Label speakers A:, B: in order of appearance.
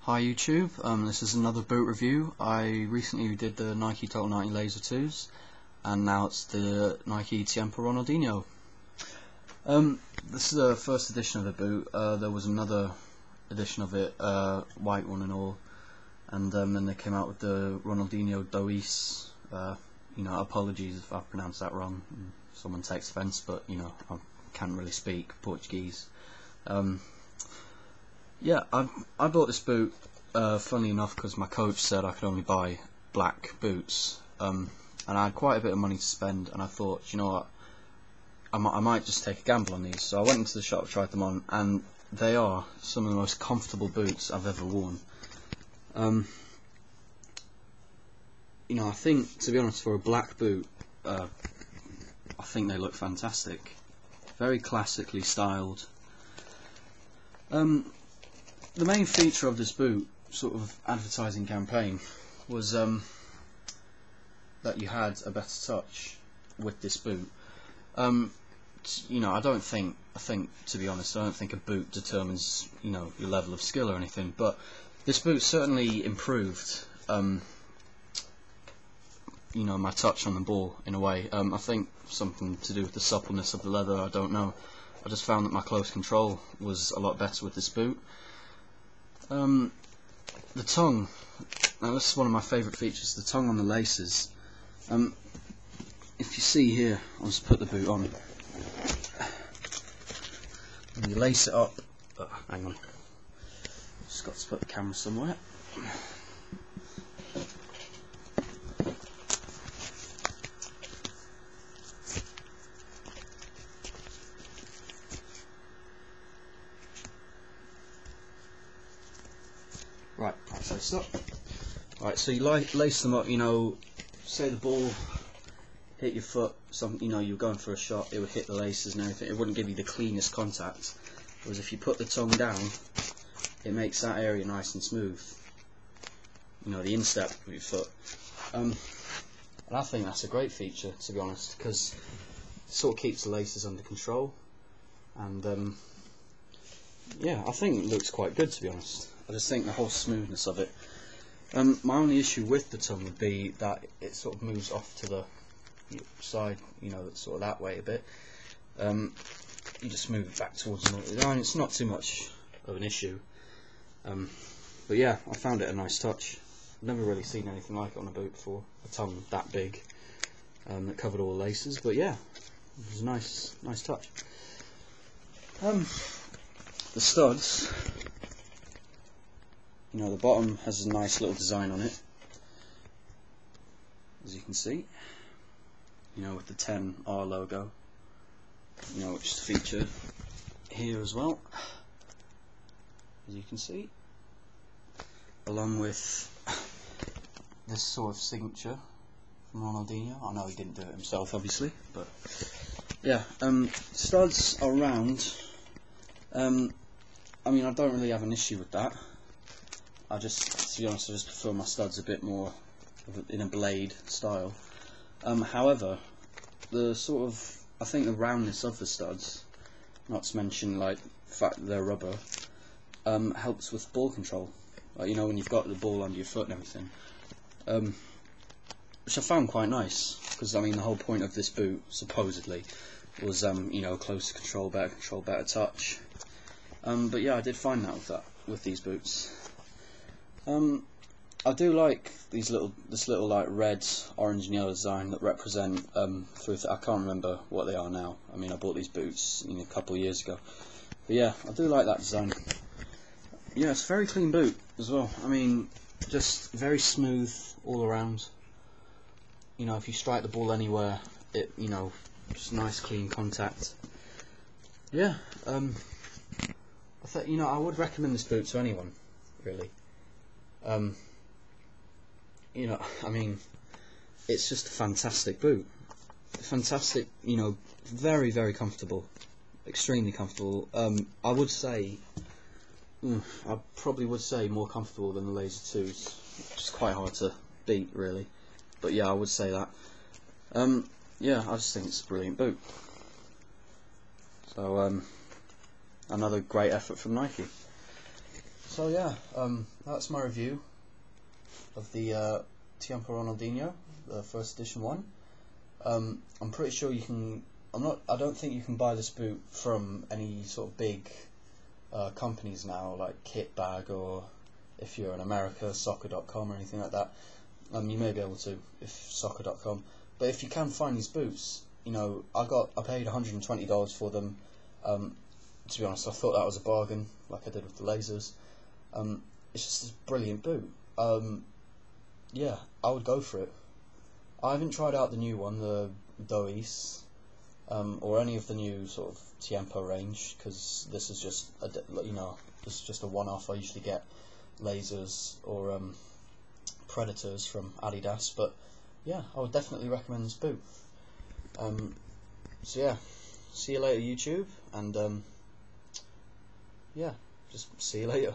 A: Hi YouTube, this is another boot review. I recently did the Nike Total 90 Laser 2s, and now it's the Nike Tiempo Ronaldinho. This is the first edition of the boot. There was another edition of it, white one and all, and then they came out with the Ronaldinho Dois. Apologies if I pronounced that wrong. Someone takes offence, but I can't really speak Portuguese. Yeah, I bought this boot, funnily enough, because my coach said I could only buy black boots, and I had quite a bit of money to spend, and I thought, you know what, I might just take a gamble on these. So I went into the shop, tried them on, and they are some of the most comfortable boots I've ever worn. I think, to be honest, for a black boot, I think they look fantastic. Very classically styled. The main feature of this boot, sort of advertising campaign, was that you had a better touch with this boot. I think to be honest, I don't think a boot determines your level of skill or anything, but this boot certainly improved my touch on the ball in a way. I think something to do with the suppleness of the leather, I don't know. I just found that my close control was a lot better with this boot. The tongue, now this is one of my favourite features, the tongue on the laces. If you see here, I'll just put the boot on, and you lace it up. Hang on, just got to put the camera somewhere. Right, so stop. Right, so you lace them up. Say the ball hit your foot, you're going for a shot, it would hit the laces and everything. It wouldn't give you the cleanest contact. Whereas if you put the tongue down, it makes that area nice and smooth. The instep with your foot. And I think that's a great feature, to be honest, because it sort of keeps the laces under control. And yeah, I think it looks quite good, to be honest. I just think the whole smoothness of it. My only issue with the tongue would be that it sort of moves off to the side, sort of that way a bit. You just move it back towards the line. It's not too much of an issue. But yeah, I found it a nice touch. I've never really seen anything like it on a boot before. A tongue that big that covered all the laces. But yeah, it was a nice touch. The studs. The bottom has a nice little design on it, as you can see. With the 10R logo. Which is featured here as well, as you can see, along with this sort of signature from Ronaldinho. I know he didn't do it himself, obviously, but yeah. Studs are round. I don't really have an issue with that. To be honest, I just prefer my studs a bit more in a blade style. However, I think the roundness of the studs, not to mention the fact that they're rubber, helps with ball control. When you've got the ball under your foot and everything, which I found quite nice, because the whole point of this boot supposedly was closer control, better touch. But yeah, I did find that with these boots. I do like this little red, orange and yellow design that represent I can't remember what they are now. I bought these boots a couple of years ago. But yeah, I do like that design. Yeah, it's a very clean boot as well. Just very smooth all around. If you strike the ball anywhere, it just nice clean contact. Yeah, I would recommend this boot to anyone, really. It's just a fantastic boot. Fantastic, very, very comfortable. Extremely comfortable. I would say, I probably would say more comfortable than the Laser 2s, which is quite hard to beat, really. But yeah, I would say that. Yeah, I just think it's a brilliant boot. So, another great effort from Nike. So yeah, that's my review of the Tiempo Ronaldinho, the first edition one. I'm pretty sure you can. I don't think you can buy this boot from any sort of big companies now, like Kitbag, or if you're in America, Soccer.com or anything like that. You may be able to if Soccer.com. But if you can find these boots, you know, I paid $120 for them. To be honest, I thought that was a bargain, like I did with the lasers. It's just a brilliant boot. Yeah, I would go for it. I haven't tried out the new one, the Dois, or any of the new sort of Tiempo range, because this is just this is just a one-off. I usually get lasers or Predators from Adidas, but yeah, I would definitely recommend this boot. So yeah, see you later, YouTube, and yeah, just see you later.